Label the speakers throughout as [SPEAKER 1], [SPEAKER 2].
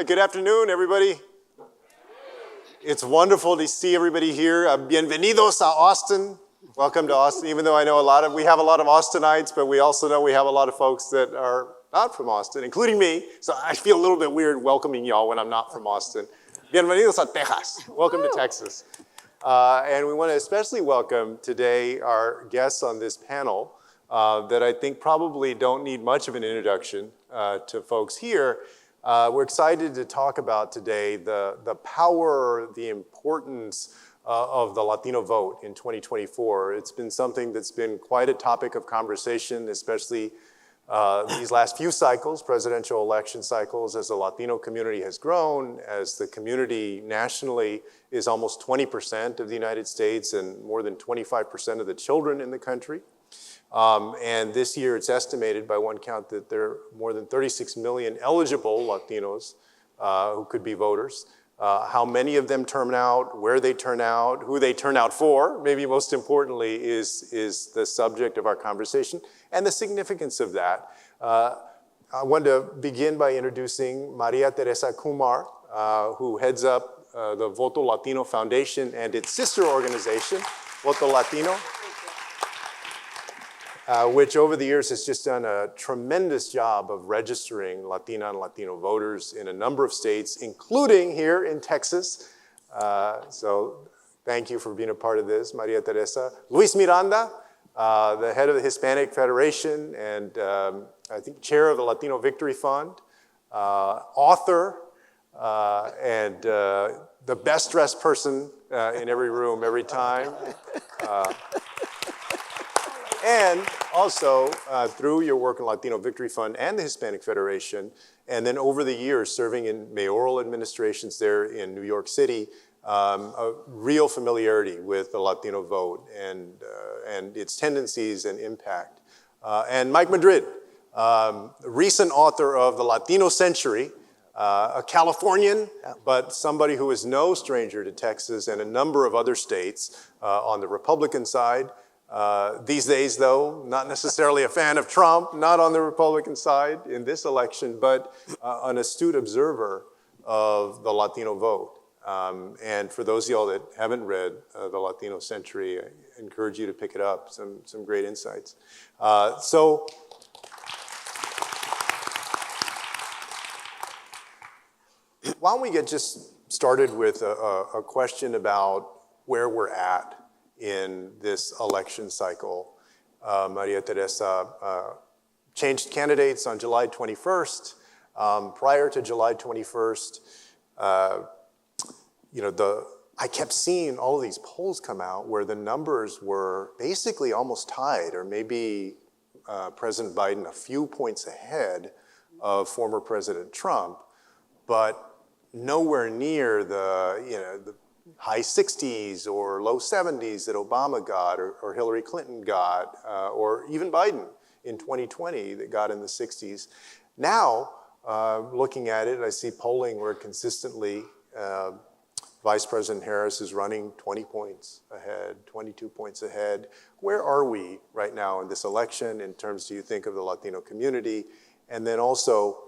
[SPEAKER 1] Good afternoon, everybody. It's wonderful to see everybody here. Bienvenidos a Austin. Welcome to Austin, even though I know we have a lot of Austinites, but we also know we have a lot of folks that are not from Austin, including me. So I feel a little bit weird welcoming y'all when I'm not from Austin. Bienvenidos a Texas. Welcome to Texas. And we want to especially welcome today our guests on this panel that I think probably don't need much of an introduction to folks here. We're excited to talk about today the power, the importance of the Latino vote in 2024. It's been something that's been quite a topic of conversation, especially these last few cycles, presidential election cycles, as the Latino community has grown, as the community nationally is almost 20% of the United States and more than 25% of the children in the country. And this year it's estimated by one count that there are more than 36 million eligible Latinos who could be voters. How many of them turn out, where they turn out, who they turn out for, maybe most importantly, is the subject of our conversation and the significance of that. I want to begin by introducing Maria Teresa Kumar, who heads up the Voto Latino Foundation and its sister organization, Voto Latino. Which over the years has just done a tremendous job of registering Latina and Latino voters in a number of states, including here in Texas. So thank you for being a part of this, Maria Teresa. Luis Miranda, the head of the Hispanic Federation and I think chair of the Latino Victory Fund, author, and the best dressed person in every room every time. And also, through your work in Latino Victory Fund and the Hispanic Federation, and then over the years serving in mayoral administrations there in New York City, a real familiarity with the Latino vote and its tendencies and impact. And Mike Madrid, recent author of The Latino Century, a Californian, but somebody who is no stranger to Texas and a number of other states on the Republican side. These days, though, not necessarily a fan of Trump, not on the Republican side in this election, but an astute observer of the Latino vote. And for those of y'all that haven't read The Latino Century, I encourage you to pick it up, some great insights. So why don't we get just started with a question about where we're at in this election cycle. Maria Teresa changed candidates on July 21st. Prior to July 21st, I kept seeing all of these polls come out where the numbers were basically almost tied, or maybe President Biden a few points ahead of former President Trump, but nowhere near the high 60s or low 70s that Obama got or Hillary Clinton got or even Biden in 2020 that got in the 60s. Now, looking at it, I see polling where consistently Vice President Harris is running 20 points ahead, 22 points ahead. Where are we right now in this election in terms, do you think, of the Latino community? And then also,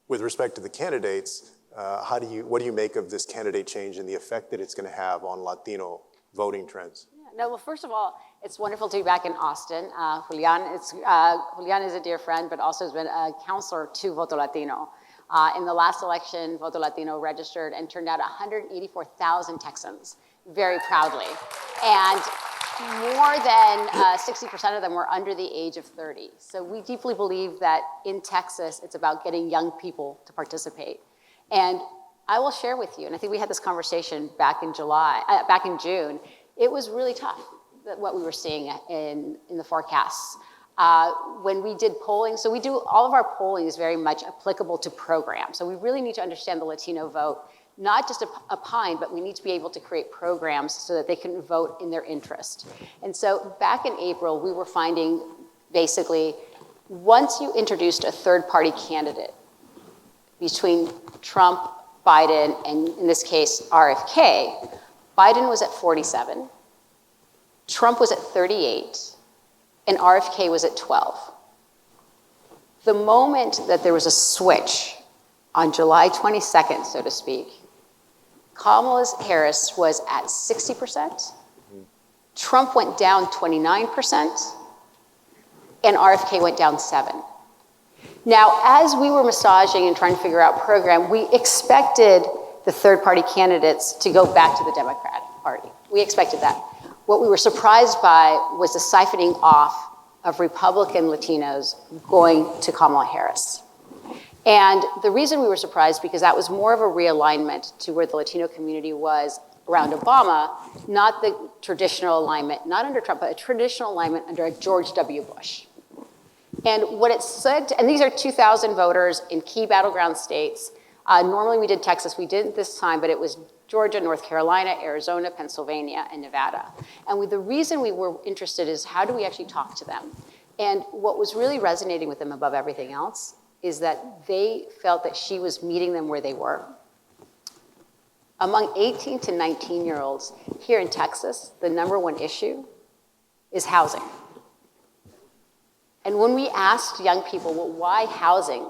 [SPEAKER 1] with respect to the candidates, what do you make of this candidate change and the effect that it's going to have on Latino voting trends?
[SPEAKER 2] Yeah, well, first of all, it's wonderful to be back in Austin. Julian is a dear friend, but also has been a counselor to Voto Latino. In the last election, Voto Latino registered and turned out 184,000 Texans, very proudly. And more than 60% of them were under the age of 30. So we deeply believe that in Texas, it's about getting young people to participate. And I will share with you, and I think we had this conversation back in June, it was really tough, what we were seeing in the forecasts. When we did polling, so all of our polling is very much applicable to programs. So we really need to understand the Latino vote, not just opine, but we need to be able to create programs so that they can vote in their interest. And so back in April, we were finding basically, once you introduced a third-party candidate, between Trump, Biden, and in this case, RFK, Biden was at 47, Trump was at 38, and RFK was at 12. The moment that there was a switch On July 22nd, so to speak, Kamala Harris was at 60%, Trump went down 29%, and RFK went down 7%. Now, as we were massaging and trying to figure out program, we expected the third-party candidates to go back to the Democratic Party. We expected that. What we were surprised by was the siphoning off of Republican Latinos going to Kamala Harris. And the reason we were surprised, because that was more of a realignment to where the Latino community was around Obama, not the traditional alignment, not under Trump, but a traditional alignment under George W. Bush. And what it said, and these are 2,000 voters in key battleground states. Normally we did Texas, we didn't this time, but it was Georgia, North Carolina, Arizona, Pennsylvania, and Nevada. And the reason we were interested is how do we actually talk to them? And what was really resonating with them above everything else is that they felt that she was meeting them where they were. Among 18 to 19-year-olds here in Texas, the #1 issue is housing. And when we asked young people, well, why housing?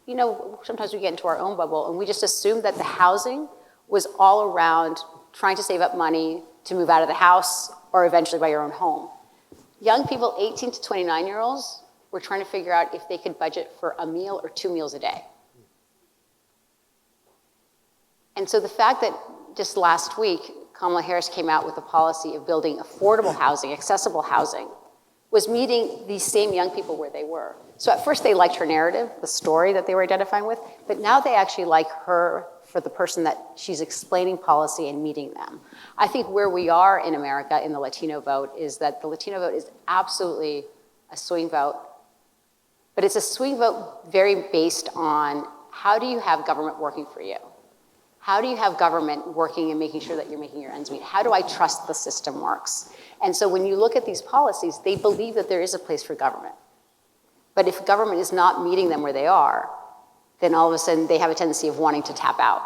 [SPEAKER 2] You know, sometimes we get into our own bubble and we just assumed that the housing was all around trying to save up money to move out of the house or eventually buy your own home. Young people, 18 to 29-year-olds, were trying to figure out if they could budget for a meal or 2 meals a day. And so the fact that just last week, Kamala Harris came out with a policy of building affordable housing, accessible housing, was meeting these same young people where they were. So at first they liked her narrative, the story that they were identifying with, but now they actually like her for the person that she's explaining policy and meeting them. I think where we are in America in the Latino vote is that the Latino vote is absolutely a swing vote, but it's a swing vote very based on how do you have government working for you? How do you have government working and making sure that you're making your ends meet? How do I trust the system works? And so when you look at these policies, they believe that there is a place for government. But if government is not meeting them where they are, then all of a sudden they have a tendency of wanting to tap out.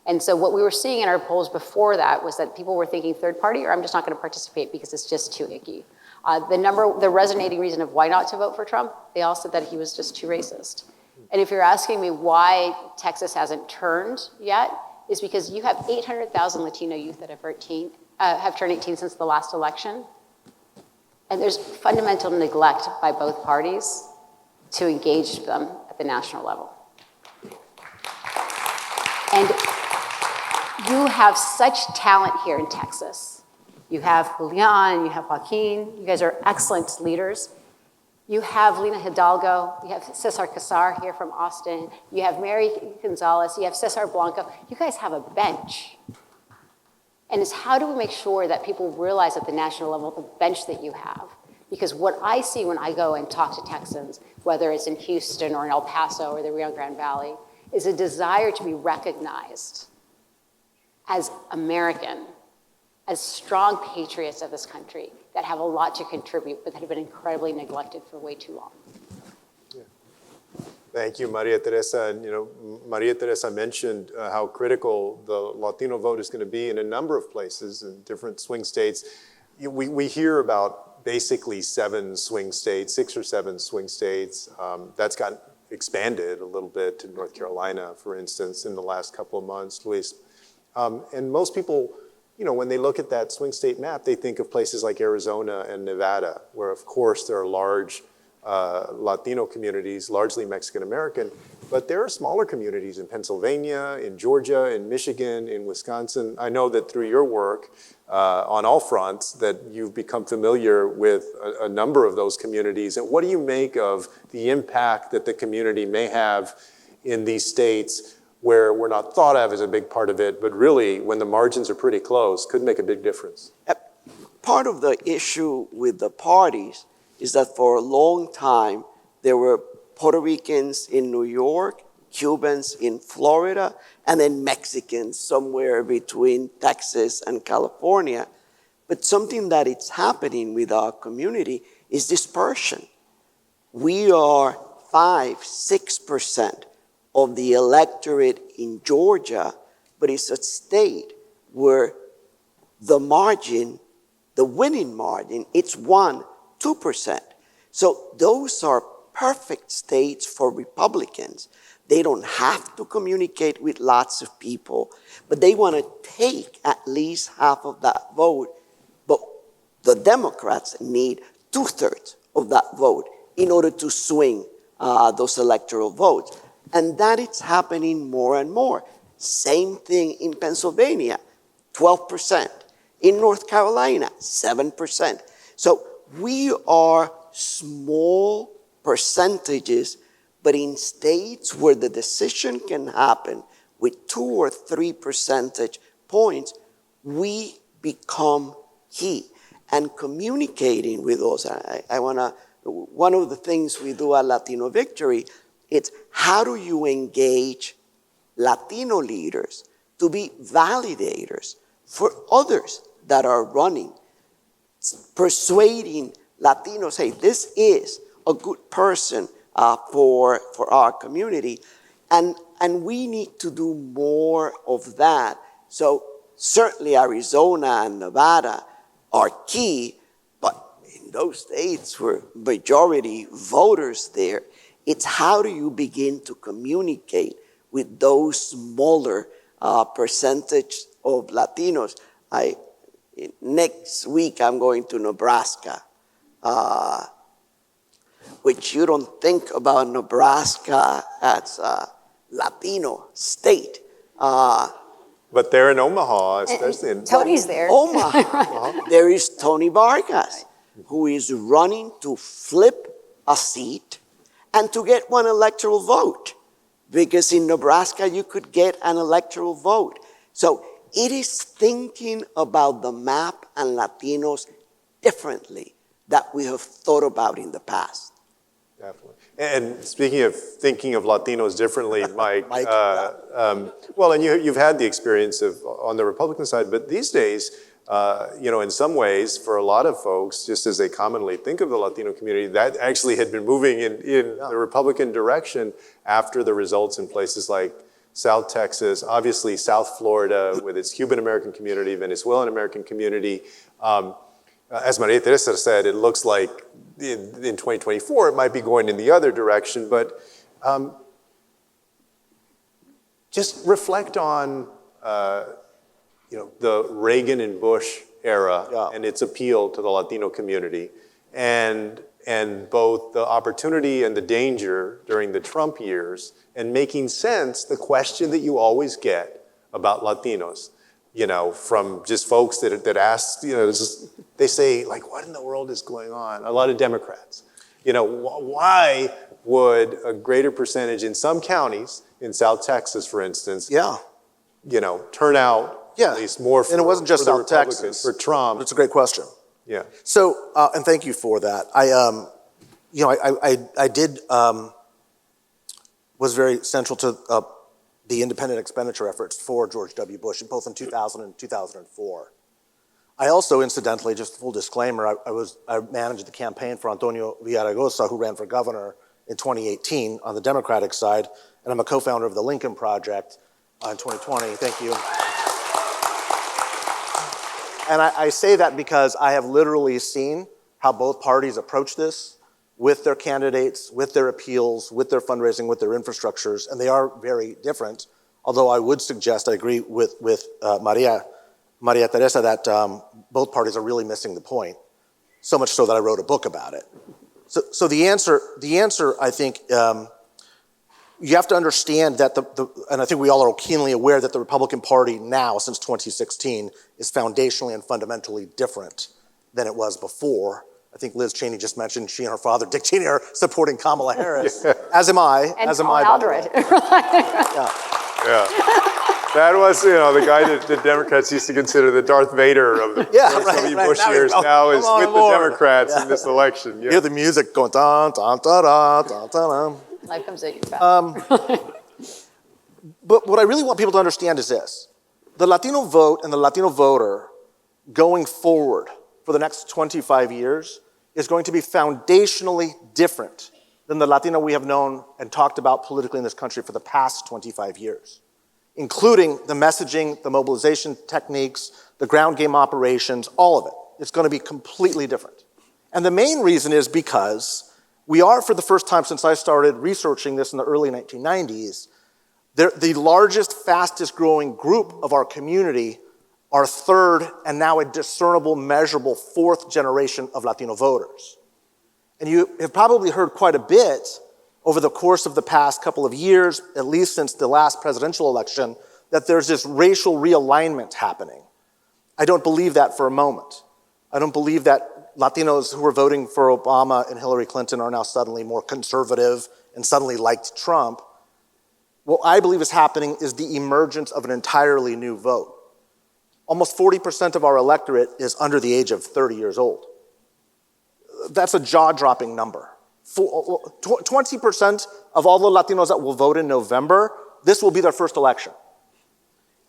[SPEAKER 2] And so what we were seeing in our polls before that was that people were thinking third party, or I'm just not going to participate because it's just too icky. The resonating reason of why not to vote for Trump, they all said that he was just too racist. And if you're asking me why Texas hasn't turned yet, is because you have 800,000 Latino youth that have turned 18 since the last election. And there's fundamental neglect by both parties to engage them at the national level. And you have such talent here in Texas. You have Julian, you have Joaquin, you guys are excellent leaders. You have Lina Hidalgo, you have Cesar Casar here from Austin, you have Mary Gonzalez, you have Cesar Blanco. You guys have a bench. And it's how do we make sure that people realize at the national level the bench that you have? Because what I see when I go and talk to Texans, whether it's in Houston or in El Paso or the Rio Grande Valley, is a desire to be recognized as American, as strong patriots of this country that have a lot to contribute, but that have been incredibly neglected for way too long.
[SPEAKER 1] Yeah. Thank you, Maria Teresa. And Maria Teresa mentioned how critical the Latino vote is going to be in a number of places in different swing states. We hear about basically 7 swing states, 6 or 7 swing states. That's gotten expanded a little bit to North Carolina, for instance, in the last couple of months, Luis. And most people, when they look at that swing state map, they think of places like Arizona and Nevada, where of course there are large Latino communities, largely Mexican-American, but there are smaller communities in Pennsylvania, in Georgia, in Michigan, in Wisconsin. I know that through your work on all fronts that you've become familiar with a number of those communities. And what do you make of the impact that the community may have in these states where we're not thought of as a big part of it, but really, when the margins are pretty close, could make a big difference?
[SPEAKER 3] Part of the issue with the parties is that for a long time, there were Puerto Ricans in New York, Cubans in Florida, and then Mexicans somewhere between Texas and California. But something that is happening with our community is dispersion. We are 5-6% of the electorate in Georgia, but it's a state where the margin, the winning margin, it's 1-2%. So those are perfect states for Republicans. They don't have to communicate with lots of people, but they want to take at least half of that vote. But the Democrats need 2/3 of that vote in order to swing those electoral votes. And that is happening more and more. Same thing in Pennsylvania, 12%. In North Carolina, 7%. So we are small percentages, but in states where the decision can happen with 2 or 3 percentage points, we become key. And communicating with us, one of the things we do at Latino Victory, it's how do you engage Latino leaders to be validators for others that are running, persuading Latinos, hey, this is a good person for our community, and we need to do more of that. So certainly Arizona and Nevada are key, but in those states where majority voters there, it's how do you begin to communicate with those smaller percentage of Latinos. Next week I'm going to Nebraska, which you don't think about Nebraska as a Latino state.
[SPEAKER 1] But they're in Omaha, especially in
[SPEAKER 2] Tony's there.
[SPEAKER 3] Omaha, there is Tony Vargas, who is running to flip a seat and to get one electoral vote. Because in Nebraska, you could get an electoral vote. So it is thinking about the map and Latinos differently that we have thought about in the past.
[SPEAKER 1] Definitely. And speaking of thinking of Latinos differently, Mike,
[SPEAKER 4] Mike,
[SPEAKER 1] well, and you've had the experience of on the Republican side, but these days, in some ways, for a lot of folks, just as they commonly think of the Latino community, that actually had been moving in the Republican direction after the results in places like South Texas, obviously South Florida with its Cuban-American community, Venezuelan-American community. As Maria Teresa said, it looks like in 2024 it might be going in the other direction, but just reflect on the Reagan and Bush era and its appeal to the Latino community, and both the opportunity and the danger during the Trump years, and making sense the question that you always get about Latinos, from just folks that ask, they say, like, what in the world is going on? A lot of Democrats. Why would a greater percentage in some counties, in South Texas, for instance, turn out at least more for,
[SPEAKER 4] and it wasn't just
[SPEAKER 1] for the
[SPEAKER 4] South
[SPEAKER 1] Republicans,
[SPEAKER 4] Texas.
[SPEAKER 1] for Trump.
[SPEAKER 4] It's a great question.
[SPEAKER 1] Yeah.
[SPEAKER 4] So, and thank you for that. I did, was very central to the independent expenditure efforts for George W. Bush, both in 2000 and 2004. I also, incidentally, just full disclaimer, I managed the campaign for Antonio Villaraigosa, who ran for governor in 2018 on the Democratic side, and I'm a co-founder of the Lincoln Project in 2020. Thank you. And I say that because I have literally seen how both parties approach this with their candidates, with their appeals, with their fundraising, with their infrastructures, and they are very different. Although I would suggest, I agree with Maria Teresa, that both parties are really missing the point, so much so that I wrote a book about it. So the answer, I think, you have to understand that and I think we all are keenly aware that the Republican Party now, since 2016, is foundationally and fundamentally different than it was before. I think Liz Cheney just mentioned she and her father, Dick Cheney, are supporting Kamala Harris, as am I.
[SPEAKER 2] And
[SPEAKER 4] as am
[SPEAKER 2] Paul
[SPEAKER 4] I.
[SPEAKER 2] Aldered.
[SPEAKER 1] Yeah. That was, the guy that the Democrats used to consider the Darth Vader of the W. Bush years now is with the Democrats in this election. Yeah.
[SPEAKER 4] Hear the music going, dun, dun, dun, dun, dun, dun.
[SPEAKER 2] Life comes at you fast.
[SPEAKER 4] But what I really want people to understand is this. The Latino vote and the Latino voter going forward for the next 25 years is going to be foundationally different than the Latino we have known and talked about politically in this country for the past 25 years, including the messaging, the mobilization techniques, the ground game operations, all of it. It's going to be completely different. And the main reason is because We are, for the first time since I started researching this in the early 1990s, the largest, fastest growing group of our community are third and now a discernible, measurable fourth generation of Latino voters. And you have probably heard quite a bit over the course of the past couple of years, at least since the last presidential election, that there's this racial realignment happening. I don't believe that for a moment. I don't believe that Latinos who were voting for Obama and Hillary Clinton are now suddenly more conservative and suddenly liked Trump. What I believe is happening is the emergence of an entirely new vote. Almost 40% of our electorate is under the age of 30 years old. That's a jaw-dropping number. 20% of all the Latinos that will vote in November, this will be their first election.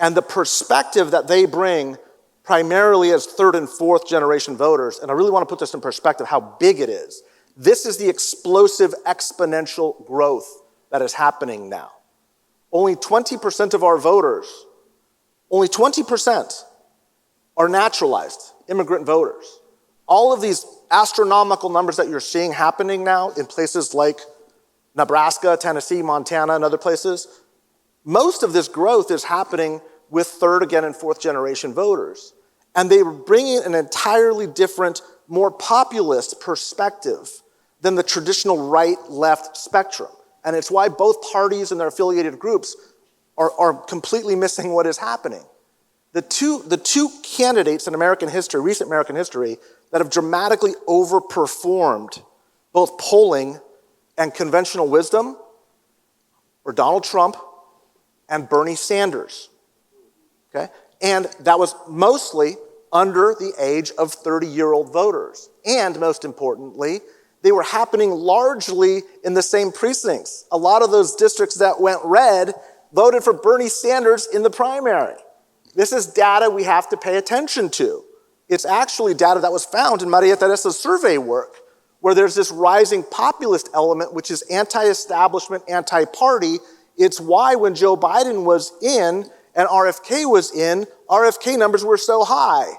[SPEAKER 4] And the perspective that they bring primarily as third and fourth generation voters, and I really want to put this in perspective how big it is. This is the explosive exponential growth that is happening now. Only 20% of our voters, only 20% are naturalized immigrant voters. All of these astronomical numbers that you're seeing happening now in places like Nebraska, Tennessee, Montana, and other places, most of this growth is happening with third, again, and fourth generation voters. And they bring in an entirely different, more populist perspective than the traditional right-left spectrum. And it's why both parties and their affiliated groups are completely missing what is happening. The two candidates in American history, recent American history, that have dramatically overperformed both polling and conventional wisdom were Donald Trump and Bernie Sanders. Okay? And that was mostly under the age of 30-year-old voters. And most importantly, they were happening largely in the same precincts. A lot of those districts that went red voted for Bernie Sanders in the primary. This is data we have to pay attention to. It's actually data that was found in Maria Teresa's survey work, where there's this rising populist element, which is anti-establishment, anti-party. It's why when Joe Biden was in and RFK was in, RFK numbers were so high.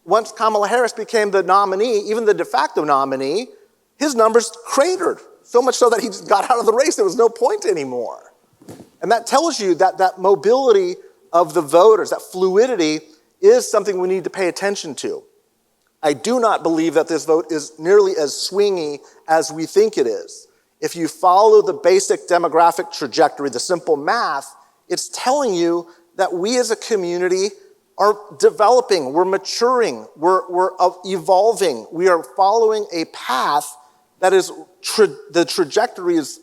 [SPEAKER 4] Once Kamala Harris became the nominee, even the de facto nominee, his numbers cratered, so much so that he got out of the race. There was no point anymore. And that tells you that that mobility of the voters, that fluidity, is something we need to pay attention to. I do not believe that this vote is nearly as swingy as we think it is. If you follow the basic demographic trajectory, the simple math, it's telling you that we as a community are developing, we're maturing, we're evolving. We are following a path that is, the trajectory is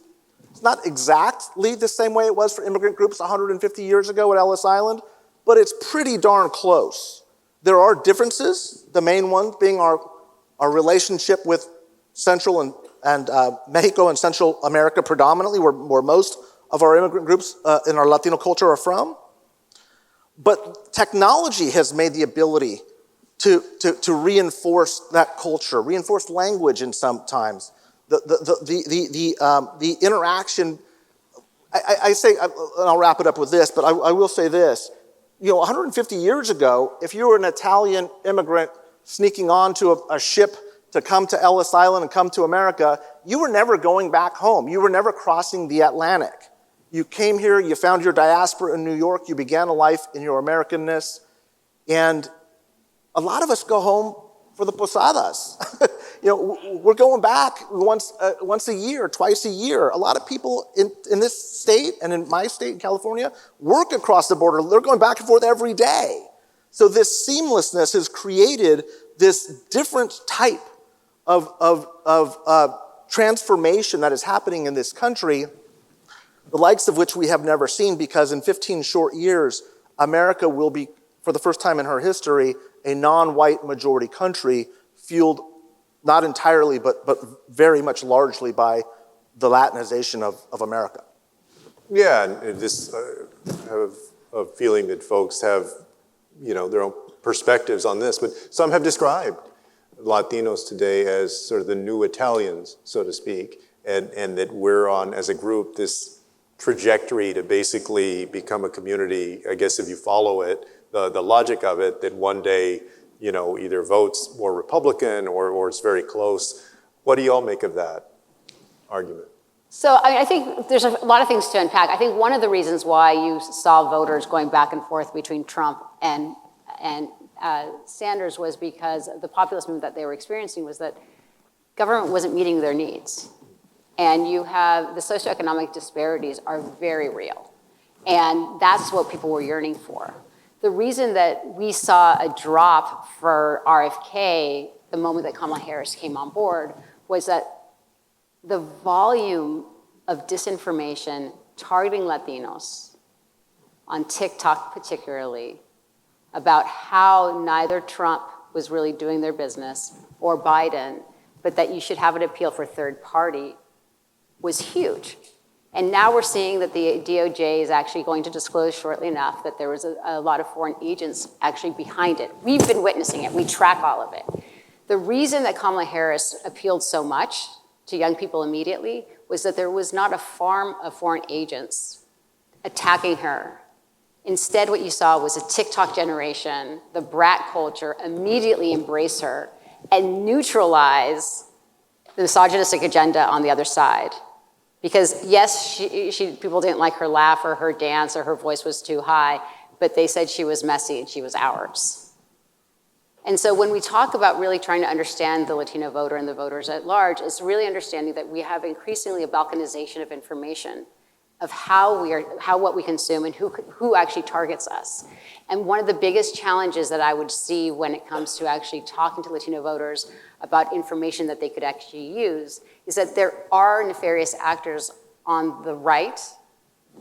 [SPEAKER 4] not exactly the same way it was for immigrant groups 150 years ago at Ellis Island, but it's pretty darn close. There are differences, the main one being our relationship with Central and Mexico and Central America predominantly, where most of our immigrant groups in our Latino culture are from. But technology has made the ability to reinforce that culture, reinforce language in sometimes. The interaction, I say, and I'll wrap it up with this, but I will say this. 150 years ago, if you were an Italian immigrant sneaking onto a ship to come to Ellis Island and come to America, you were never going back home. You were never crossing the Atlantic. You came here, you found your diaspora in New York, you began a life in your Americanness, and a lot of us go home for the posadas. We're going back once a year, twice a year. A lot of people in this state and in my state in California work across the border. They're going back and forth every day. So this seamlessness has created this different type of transformation that is happening in this country, the likes of which we have never seen, because in 15 short years, America will be, for the first time in her history, a non-white majority country, fueled not entirely, but very much largely by the Latinization of America.
[SPEAKER 1] Yeah, and this, I have a feeling that folks have, their own perspectives on this, but some have described Latinos today as sort of the new Italians, so to speak, and that we're on, as a group, this trajectory to basically become a community. I guess if you follow it, the logic of it, that one day, either votes more Republican or it's very close. What do you all make of that? argument?
[SPEAKER 2] So I think there's a lot of things to unpack. I think one of the reasons why you saw voters going back and forth between Trump and Sanders was because the populist movement that they were experiencing was that government wasn't meeting their needs. And you have the socioeconomic disparities are very real. And that's what people were yearning for. The reason that we saw a drop for RFK the moment that Kamala Harris came on board was that the volume of disinformation targeting Latinos, on TikTok particularly, about how neither Trump was really doing their business or Biden, but that you should have an appeal for third party, was huge. And now we're seeing that the DOJ is actually going to disclose shortly enough that there was a lot of foreign agents actually behind it. We've been witnessing it. We track all of it. The reason that Kamala Harris appealed so much to young people immediately was that there was not a farm of foreign agents attacking her. Instead, what you saw was a TikTok generation, the brat culture, immediately embrace her and neutralize the misogynistic agenda on the other side. Because yes, people didn't like her laugh or her dance or her voice was too high, but they said she was messy and she was ours. And so when we talk about really trying to understand the Latino voter and the voters at large, it's really understanding that we have increasingly a balkanization of information, of what we consume and who actually targets us. And one of the biggest challenges that I would see when it comes to actually talking to Latino voters about information that they could actually use is that there are nefarious actors on the right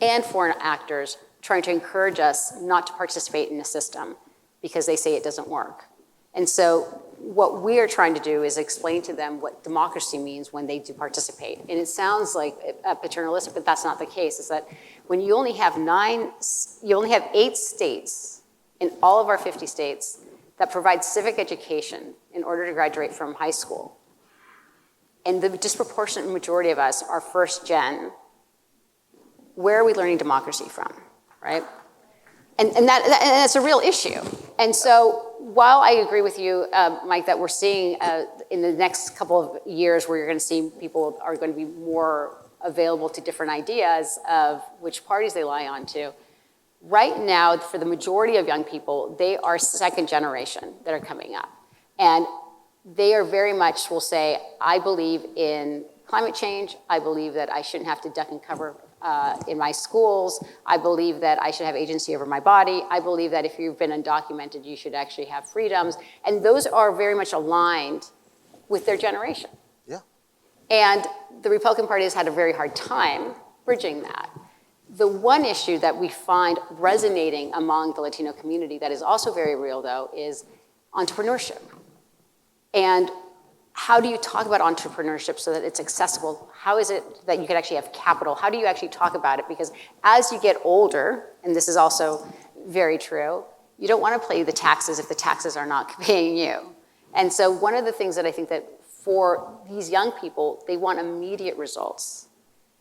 [SPEAKER 2] and foreign actors trying to encourage us not to participate in the system because they say it doesn't work. And so what we are trying to do is explain to them what democracy means when they do participate. And it sounds like paternalistic, but that's not the case. Is that when you only have 8 states in all of our 50 states that provide civic education in order to graduate from high school, and the disproportionate majority of us are first gen, where are we learning democracy from, right? And that's a real issue. And so while I agree with you, Mike, that we're seeing in the next couple of years where you're going to see people are going to be more available to different ideas of which parties they lie on to, right now, for the majority of young people, they are second generation that are coming up. And they are very much will say, I believe in climate change. I believe that I shouldn't have to duck and cover in my schools. I believe that I should have agency over my body. I believe that if you've been undocumented, you should actually have freedoms. And those are very much aligned with their generation.
[SPEAKER 4] Yeah.
[SPEAKER 2] And the Republican Party has had a very hard time bridging that. The one issue that we find resonating among the Latino community that is also very real, though, is entrepreneurship. And how do you talk about entrepreneurship so that it's accessible? How is it that you could actually have capital? How do you actually talk about it? Because as you get older, and this is also very true, you don't want to pay the taxes if the taxes are not paying you. And so one of the things that I think that for these young people, they want immediate results.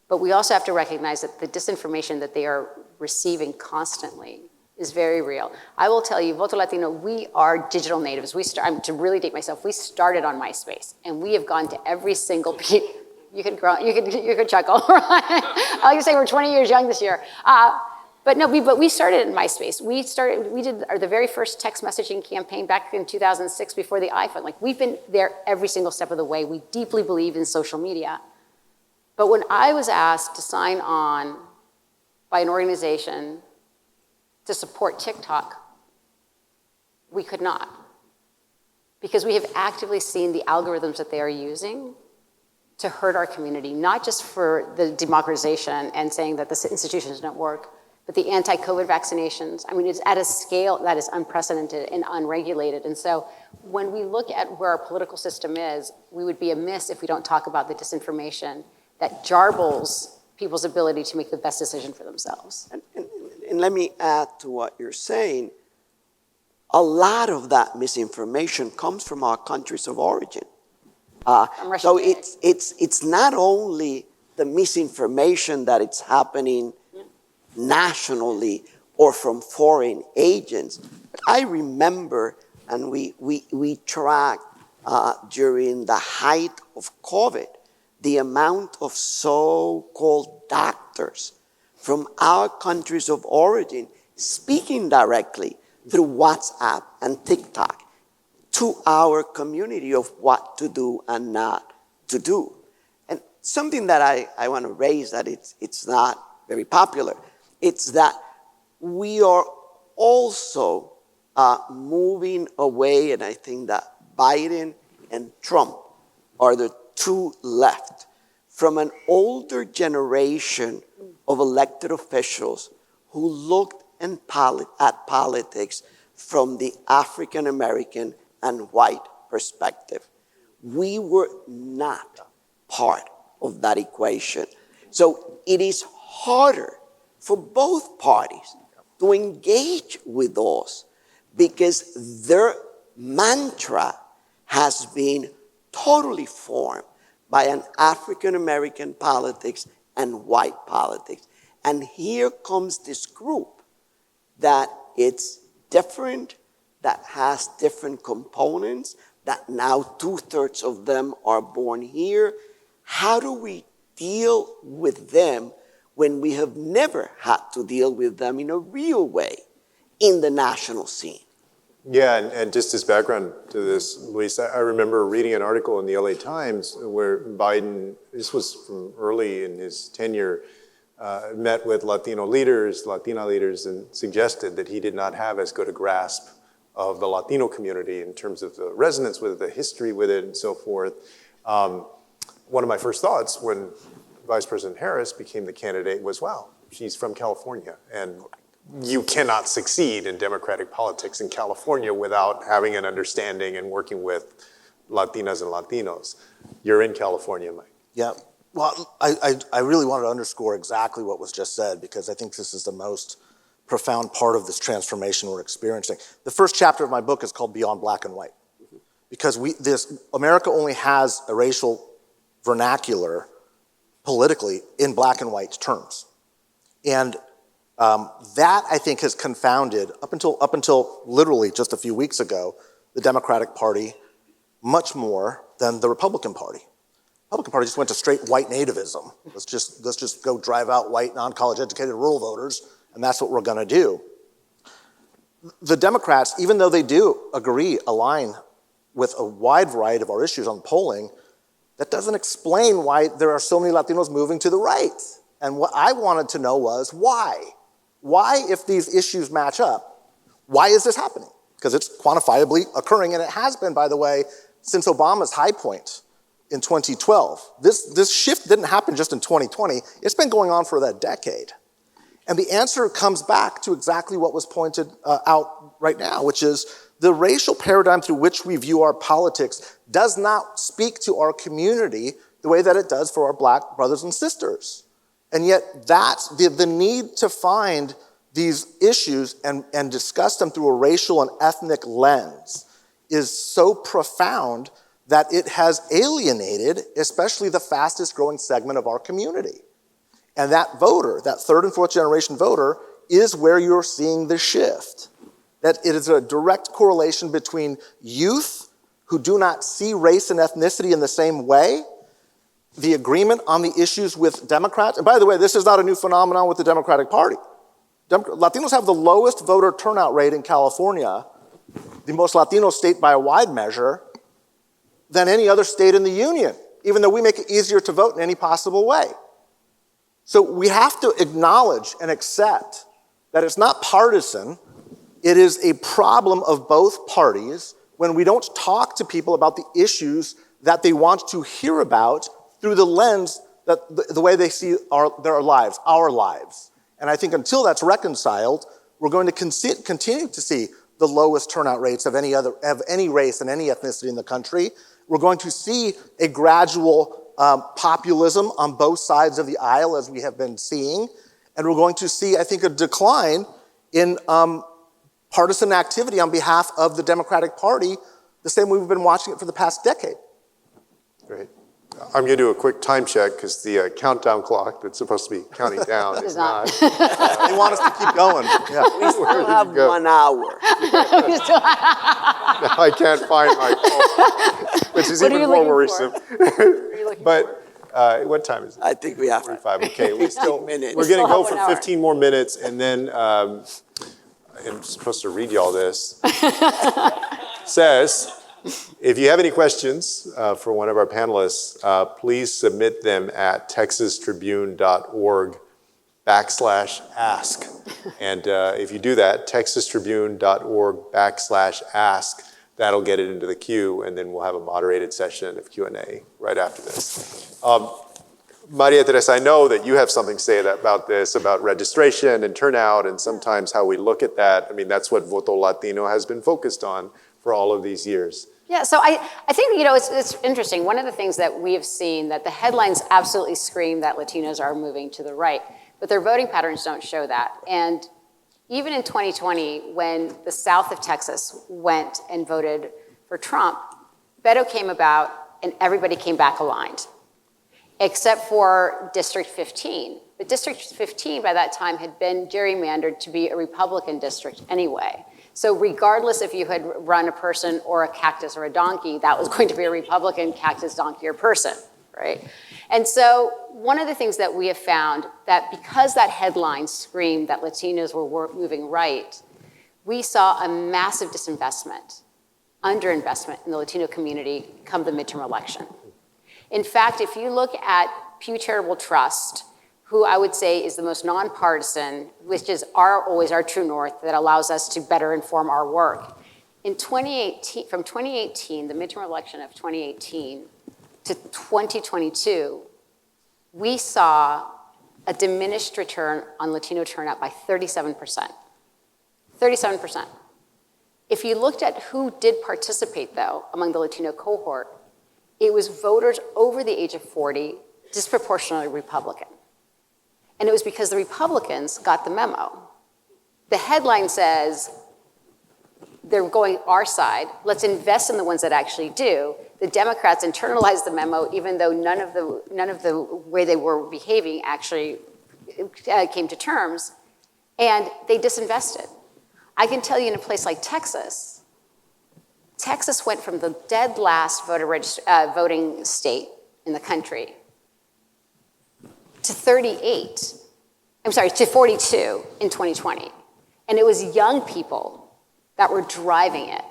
[SPEAKER 2] But we also have to recognize that the disinformation that they are receiving constantly is very real. I will tell you, Voto Latino, we are digital natives. To really date myself, we started on MySpace, and we have gone to every single you could chuckle. I like to say we're 20 years young this year. But we started in MySpace. We did the very first text messaging campaign back in 2006 before the iPhone. Like, we've been there every single step of the way. We deeply believe in social media. But when I was asked to sign on by an organization to support TikTok, we could not. Because we have actively seen the algorithms that they are using to hurt our community, not just for the democratization and saying that the institutions don't work, but the anti-COVID vaccinations. I mean, it's at a scale that is unprecedented and unregulated. And so when we look at where our political system is, we would be amiss if we don't talk about the disinformation that jarbles people's ability to make the best decision for themselves.
[SPEAKER 3] And let me add to what you're saying. A lot of that misinformation comes from our countries of origin. So it's not only the misinformation that it's happening nationally or from foreign agents. But I remember, and we tracked during the height of COVID, the amount of so-called doctors from our countries of origin speaking directly through WhatsApp and TikTok to our community of what to do and not to do. And something that I want to raise that it's not very popular, it's that we are also moving away, and I think that Biden and Trump are the two left, from an older generation of elected officials who looked at politics from the African American and white perspective. We were not part of that equation. So it is harder for both parties to engage with us because their mantra has been totally formed by an African American politics and white politics. And here comes this group that it's different, that has different components, that now 2/3 of them are born here. How do we deal with them when we have never had to deal with them in a real way in the national scene?
[SPEAKER 1] Yeah, and just as background to this, Luis, I remember reading an article in the LA Times where Biden, this was from early in his tenure, met with Latino leaders, Latina leaders, and suggested that he did not have as good a grasp of the Latino community in terms of the resonance with it, the history with it, and so forth. One of my first thoughts when Vice President Harris became the candidate was, wow, she's from California, and you cannot succeed in democratic politics in California without having an understanding and working with Latinas and Latinos. You're in California, Mike.
[SPEAKER 4] Yeah, well, I really wanted to underscore exactly what was just said because I think this is the most profound part of this transformation we're experiencing. The first chapter of my book is called Beyond Black and White because America only has a racial vernacular politically in black and white terms. And that, I think, has confounded, up until literally just a few weeks ago, the Democratic Party much more than the Republican Party. The Republican Party just went to straight white nativism. Let's just go drive out white, non-college educated rural voters, and that's what we're gonna do. The Democrats, even though they do align with a wide variety of our issues on polling, that doesn't explain why there are so many Latinos moving to the right. And what I wanted to know was why? Why, if these issues match up, why is this happening? Because it's quantifiably occurring, and it has been, by the way, since Obama's high point in 2012. This shift didn't happen just in 2020. It's been going on for that decade. And the answer comes back to exactly what was pointed out right now, which is the racial paradigm through which we view our politics does not speak to our community the way that it does for our black brothers and sisters. And yet that's the need to find these issues and discuss them through a racial and ethnic lens is so profound that it has alienated, especially the fastest growing segment of our community. And that voter, that third and fourth generation voter, is where you're seeing the shift. That it is a direct correlation between youth who do not see race and ethnicity in the same way, the agreement on the issues with Democrats. And by the way, this is not a new phenomenon with the Democratic Party. Latinos have the lowest voter turnout rate in California, the most Latino state by a wide measure, than any other state in the union, even though we make it easier to vote in any possible way. So we have to acknowledge and accept that it's not partisan. It is a problem of both parties when we don't talk to people about the issues that they want to hear about through the lens that the way they see their lives, our lives. And I think until that's reconciled, we're going to continue to see the lowest turnout rates of any race and any ethnicity in the country. We're going to see a gradual populism on both sides of the aisle, as we have been seeing. And we're going to see, I think, a decline in partisan activity on behalf of the Democratic Party, the same way we've been watching it for the past decade.
[SPEAKER 1] Great. I'm going to do a quick time check because the countdown clock that's supposed to be counting down is not.
[SPEAKER 4] They want us to keep going. Yeah.
[SPEAKER 3] We still have 1 hour.
[SPEAKER 1] I can't find my phone, which is even more worrisome.
[SPEAKER 2] What are you looking
[SPEAKER 1] But
[SPEAKER 2] for?
[SPEAKER 1] What time is it?
[SPEAKER 3] I think we have
[SPEAKER 1] 45. Okay, we still,
[SPEAKER 3] minutes.
[SPEAKER 1] we're going to
[SPEAKER 2] still
[SPEAKER 1] go
[SPEAKER 2] have
[SPEAKER 1] for
[SPEAKER 2] 1 hour.
[SPEAKER 1] 15 more minutes, and then I'm supposed to read you all this. Says, if you have any questions for one of our panelists, please submit them at texastribune.org/ask. And if you do that, texastribune.org/ask, that'll get it into the queue, and then we'll have a moderated session of Q&A right after this. Maria Teresa, I know that you have something to say about this, about registration and turnout, and sometimes how we look at that. I mean, that's what Voto Latino has been focused on for all of these years.
[SPEAKER 2] Yeah, so I think, it's interesting. One of the things that we have seen, that the headlines absolutely scream that Latinos are moving to the right, but their voting patterns don't show that. And even in 2020, when the south of Texas went and voted for Trump, Beto came about and everybody came back aligned, except for District 15. But District 15 by that time had been gerrymandered to be a Republican district anyway. So regardless if you had run a person or a cactus or a donkey, that was going to be a Republican cactus, donkey, or person, right? And so one of the things that we have found, that because that headline screamed that Latinos were moving right, we saw a massive disinvestment, underinvestment in the Latino community come the midterm election. In fact, if you look at Pew Charitable Trust, who I would say is the most nonpartisan, which is always our true north that allows us to better inform our work. In 2018, from 2018, the midterm election of 2018 to 2022, we saw a diminished return on Latino turnout by 37%. 37%. If you looked at who did participate, though, among the Latino cohort, it was voters over the age of 40, disproportionately Republican. And it was because the Republicans got the memo. The headline says, they're going our side, let's invest in the ones that actually do. The Democrats internalized the memo, even though none of the way they were behaving actually came to terms, and they disinvested. I can tell you in a place like Texas, Texas went from the dead last voting state in the country to 42 in 2020. And it was young people that were driving it.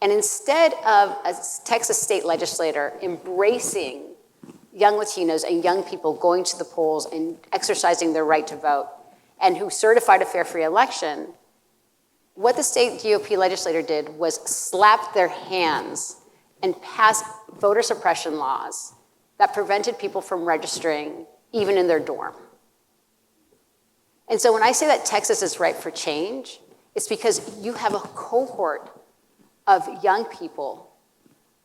[SPEAKER 2] And instead of a Texas state legislator embracing young Latinos and young people going to the polls and exercising their right to vote, and who certified a fair, free election, what the state GOP legislator did was slap their hands and pass voter suppression laws that prevented people from registering even in their dorm. And so when I say that Texas is ripe for change, it's because you have a cohort of young people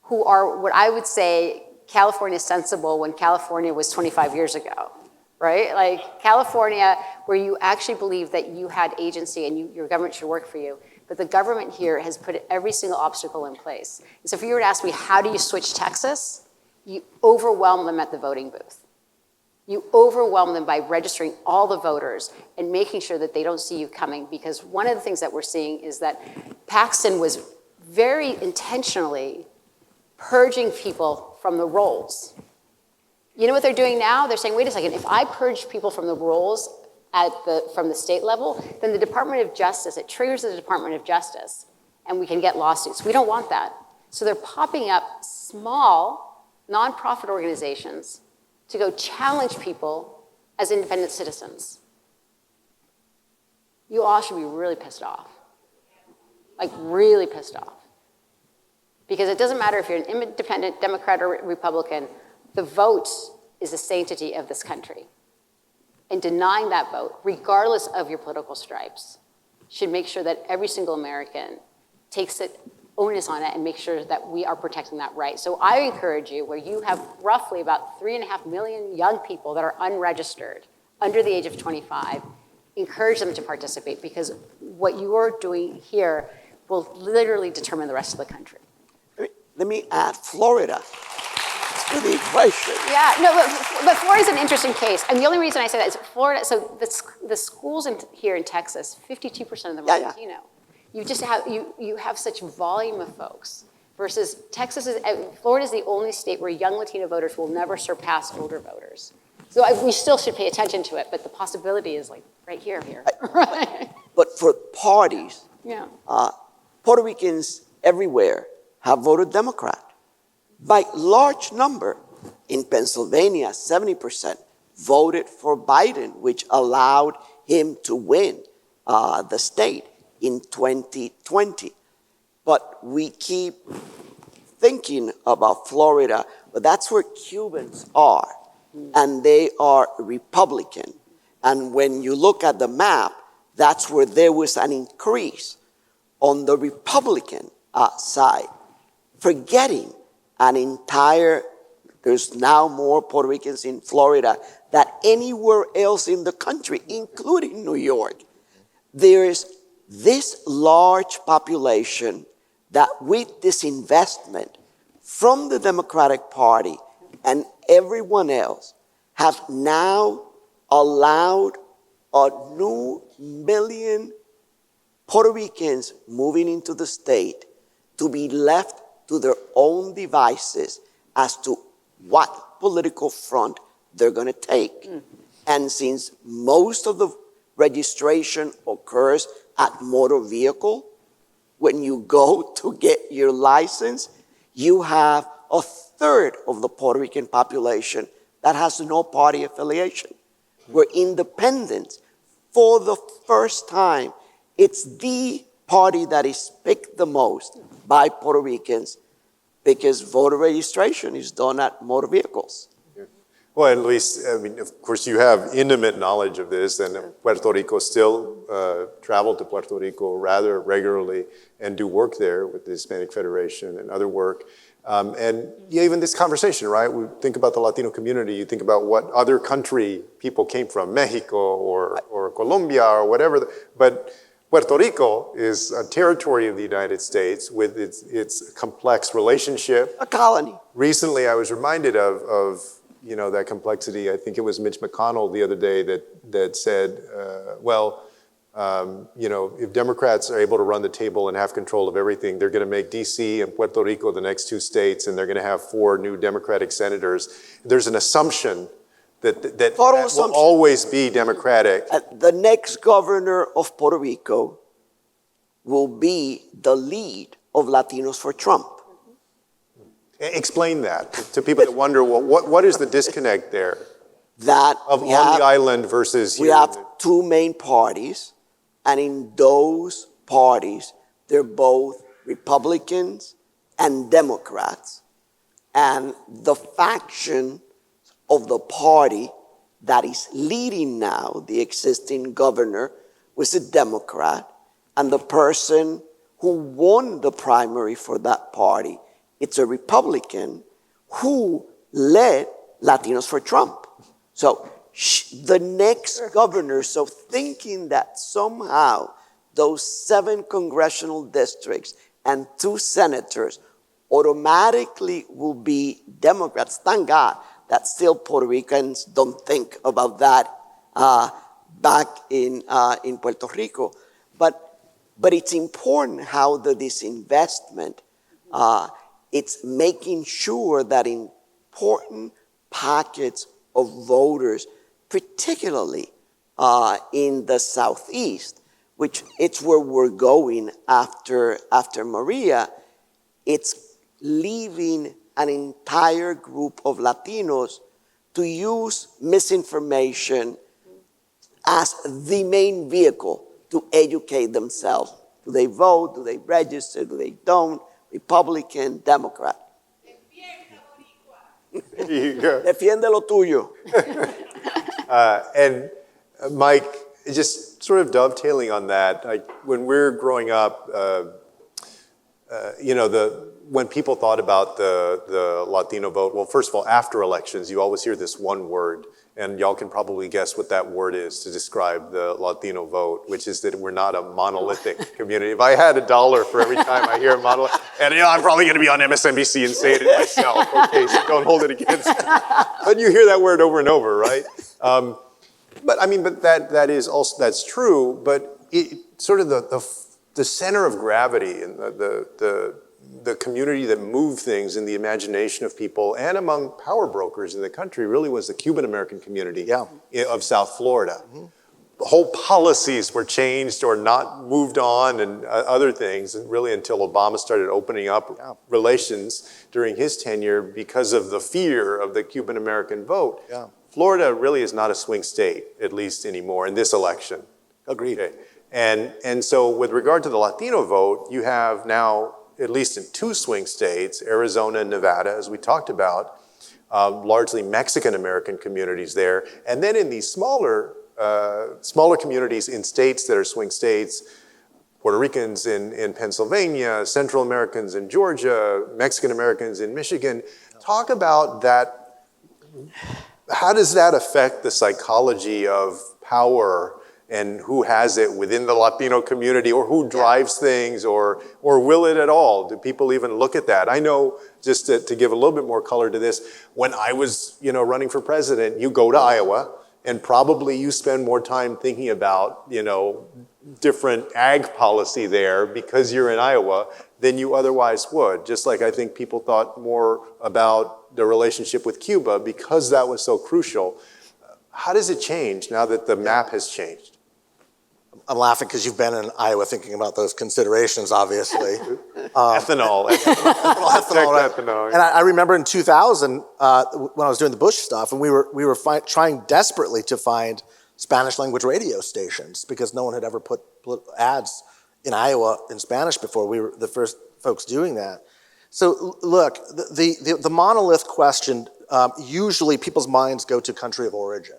[SPEAKER 2] who are what I would say California sensible when California was 25 years ago, right? Like California, where you actually believe that you had agency and your government should work for you, but the government here has put every single obstacle in place. And so if you were to ask me, how do you switch Texas? You overwhelm them at the voting booth. You overwhelm them by registering all the voters and making sure that they don't see you coming, because one of the things that we're seeing is that Paxton was very intentionally purging people from the rolls. You know what they're doing now? They're saying, wait a second, if I purge people from the rolls from the state level, then the Department of Justice, it triggers the Department of Justice, and we can get lawsuits. We don't want that. So they're popping up small nonprofit organizations to go challenge people as independent citizens. You all should be really pissed off. Like really pissed off. Because it doesn't matter if you're an independent Democrat or Republican, the vote is the sanctity of this country. And denying that vote, regardless of your political stripes, should make sure that every single American takes it onus on it and make sure that we are protecting that right. So I encourage you, where you have roughly about 3.5 million young people that are unregistered under the age of 25, encourage them to participate, because what you are doing here will literally determine the rest of the country.
[SPEAKER 3] Let me add Florida to the equation.
[SPEAKER 2] Yeah, no, but Florida's an interesting case. And the only reason I say that is Florida, so the schools here in Texas, 52% of them are Latino. You just have, you have such volume of folks versus Florida is the only state where young Latino voters will never surpass older voters. So we still should pay attention to it, but the possibility is like right here.
[SPEAKER 3] But for parties,
[SPEAKER 2] Yeah.
[SPEAKER 3] Puerto Ricans everywhere have voted Democrat by large number. In Pennsylvania, 70% voted for Biden, which allowed him to win the state in 2020. But we keep thinking about Florida, but that's where Cubans are, and they are Republican. And when you look at the map, that's where there was an increase on the Republican side, forgetting an entire, there's now more Puerto Ricans in Florida than anywhere else in the country, including New York. There is this large population that with this investment from the Democratic Party and everyone else have now allowed a new million Puerto Ricans moving into the state to be left to their own devices as to what political front they're going to take. And since most of the registration occurs at motor vehicle, when you go to get your license, you have a third of the Puerto Rican population that has no party affiliation. We're independent. For the first time, it's the party that is picked the most by Puerto Ricans because voter registration is done at motor vehicles.
[SPEAKER 1] Well, at least, I mean, of course, you have intimate knowledge of this, and Puerto Rico still travel to Puerto Rico rather regularly and do work there with the Hispanic Federation and other work. And yeah, even this conversation, right? We think about the Latino community, you think about what other country people came from, Mexico or Colombia or whatever, but Puerto Rico is a territory of the United States with its complex relationship.
[SPEAKER 3] A colony.
[SPEAKER 1] Recently, I was reminded of you know, that complexity. I think it was Mitch McConnell the other day that said, you know, if Democrats are able to run the table and have control of everything, they're going to make D.C. and Puerto Rico the next two states, and they're going to have 4 new Democratic senators. There's an assumption that will always be Democratic.
[SPEAKER 3] The next governor of Puerto Rico will be the lead of Latinos for Trump.
[SPEAKER 1] Explain that to people that wonder, well, what is the disconnect there?
[SPEAKER 3] That
[SPEAKER 1] of on the island versus here?
[SPEAKER 3] We have 2 main parties, and in those parties, they're both Republicans and Democrats. And the faction of the party that is leading now, the existing governor, was a Democrat, and the person who won the primary for that party, it's a Republican who led Latinos for Trump. So the next governor, so thinking that somehow those 7 congressional districts and 2 senators automatically will be Democrats, thank God that still Puerto Ricans don't think about that back in Puerto Rico. But it's important how the disinvestment, it's making sure that important pockets of voters, particularly in the Southeast, which it's where we're going after Maria, it's leaving an entire group of Latinos to use misinformation as the main vehicle to educate themselves. Do they vote? Do they register? Do they don't? Republican, Democrat. Defiende lo tuyo.
[SPEAKER 1] And Mike, just sort of dovetailing on that, like when we're growing up, you know, when people thought about the Latino vote, well, first of all, after elections, you always hear this one word, and y'all can probably guess what that word is to describe the Latino vote, which is that we're not a monolithic community. If I had $1 for every time I hear a monolith, and you know, I'm probably going to be on MSNBC and say it myself, okay, so don't hold it against me. But you hear that word over and over, right? But I mean, but that is also, that's true, but it sort of the center of gravity and the community that moved things in the imagination of people and among power brokers in the country really was the Cuban American community of South Florida. Whole policies were changed or not moved on and other things, and really until Obama started opening up relations during his tenure because of the fear of the Cuban American vote. Florida really is not a swing state, at least anymore, in this election.
[SPEAKER 4] Agreed.
[SPEAKER 1] Okay. And so with regard to the Latino vote, you have now, at least in 2 swing states, Arizona and Nevada, as we talked about, largely Mexican American communities there. And then in these smaller communities in states that are swing states, Puerto Ricans in Pennsylvania, Central Americans in Georgia, Mexican Americans in Michigan. Talk about that. How does that affect the psychology of power and who has it within the Latino community, or who drives things, or will it at all? Do people even look at that? I know, just to give a little bit more color to this, when I was running for president, you go to Iowa, and probably you spend more time thinking about, different ag policy there because you're in Iowa than you otherwise would. Just like I think people thought more about the relationship with Cuba because that was so crucial. How does it change now that the map has changed?
[SPEAKER 4] I'm laughing because you've been in Iowa thinking about those considerations, obviously.
[SPEAKER 1] Ethanol.
[SPEAKER 4] Right?
[SPEAKER 1] Ethanol.
[SPEAKER 4] And I remember in 2000, when I was doing the Bush stuff, and we were trying desperately to find Spanish language radio stations because no one had ever put ads in Iowa in Spanish before. We were the first folks doing that. So look, the monolith question, usually people's minds go to country of origin.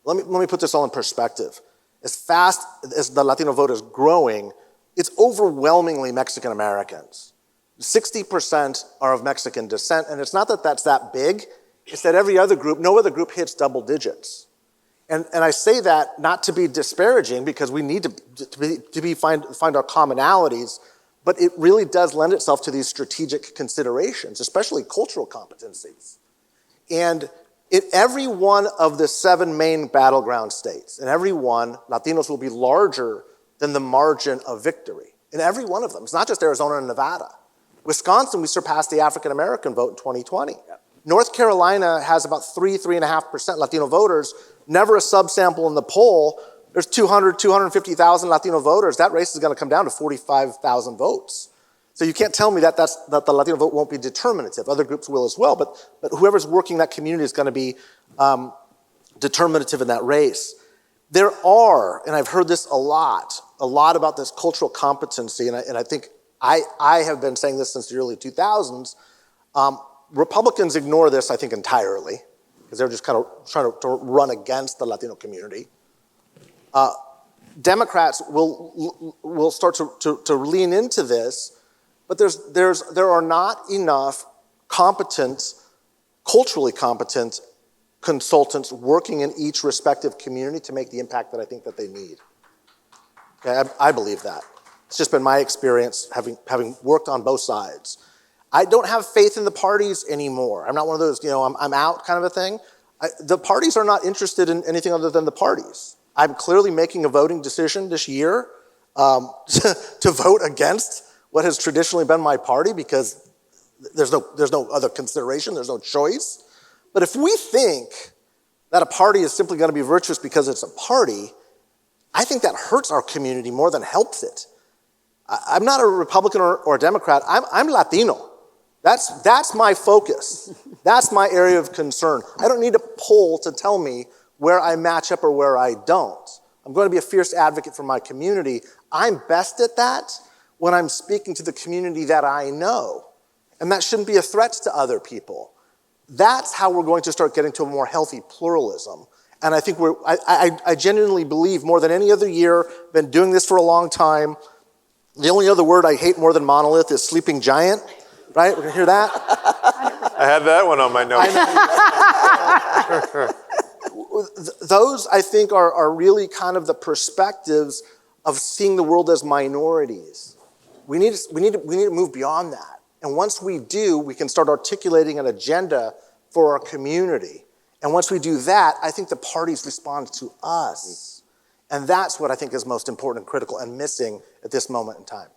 [SPEAKER 4] Let me put this all in perspective. As fast as the Latino vote is growing, it's overwhelmingly Mexican Americans. 60% are of Mexican descent, and it's not that that's that big, it's that no other group hits double digits. And I say that not to be disparaging, because we need to find our commonalities, but it really does lend itself to these strategic considerations, especially cultural competencies. And in every one of the 7 main battleground states, in every one, Latinos will be larger than the margin of victory. In every one of them. It's not just Arizona and Nevada. Wisconsin, we surpassed the African American vote in 2020. North Carolina has about 3.5% Latino voters, never a subsample in the poll. There's 250,000 Latino voters. That race is going to come down to 45,000 votes. So you can't tell me that the Latino vote won't be determinative. Other groups will as well, but whoever's working that community is going to be determinative in that race. There are, and I've heard this a lot about this cultural competency, and I think I have been saying this since the early 2000s. Republicans ignore this, I think, entirely, because they're just kind of trying to run against the Latino community. Democrats will start to lean into this, but there are not enough culturally competent consultants working in each respective community to make the impact that I think that they need. Okay, I believe that. It's just been my experience having worked on both sides. I don't have faith in the parties anymore. I'm not one of those, I'm out kind of a thing. The parties are not interested in anything other than the parties. I'm clearly making a voting decision this year to vote against what has traditionally been my party because there's no other consideration, there's no choice. But if we think that a party is simply going to be virtuous because it's a party, I think that hurts our community more than helps it. I'm not a Republican or a Democrat, I'm Latino. That's my focus. That's my area of concern. I don't need a poll to tell me where I match up or where I don't. I'm going to be a fierce advocate for my community. I'm best at that when I'm speaking to the community that I know. And that shouldn't be a threat to other people. That's how we're going to start getting to a more healthy pluralism. And I think I genuinely believe more than any other year, been doing this for a long time. The only other word I hate more than monolith is sleeping giant, right? We're gonna hear that?
[SPEAKER 1] I had that one on my notes.
[SPEAKER 4] Those, I think, are really kind of the perspectives of seeing the world as minorities. We need to move beyond that. And once we do, we can start articulating an agenda for our community. And once we do that, I think the parties respond to us. And that's what I think is most important and critical and missing at this moment in time.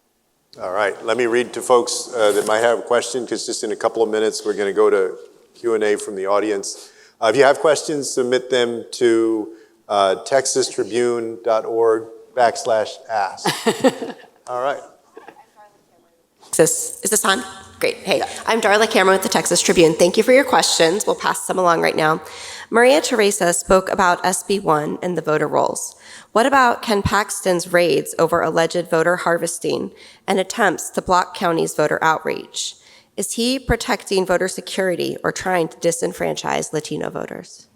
[SPEAKER 1] All right, let me read to folks that might have a question, because just in a couple of minutes, we're going to go to Q&A from the audience. If you have questions, submit them to texastribune.org/ask. All right.
[SPEAKER 5] Is this on? Great. Hey, I'm Darla Cameron with the Texas Tribune. Thank you for your questions. We'll pass them along right now. Maria Teresa spoke about SB 1 and the voter rolls. What about Ken Paxton's raids over alleged voter harvesting and attempts to block counties' voter outreach? Is he protecting voter security or trying to disenfranchise Latino voters?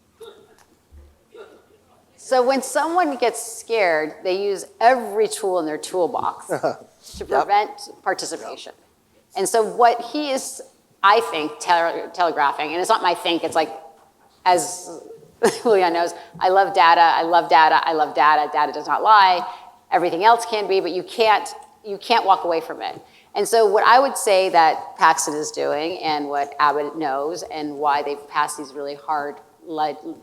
[SPEAKER 2] So when someone gets scared, they use every tool in their toolbox to prevent participation. And so what he is, I think, telegraphing, and it's not my think, it's like, as Julian knows, I love data, I love data, I love data. Data does not lie. Everything else can be, but you can't walk away from it. And so what I would say that Paxton is doing, and what Abbott knows, and why they've passed these really hard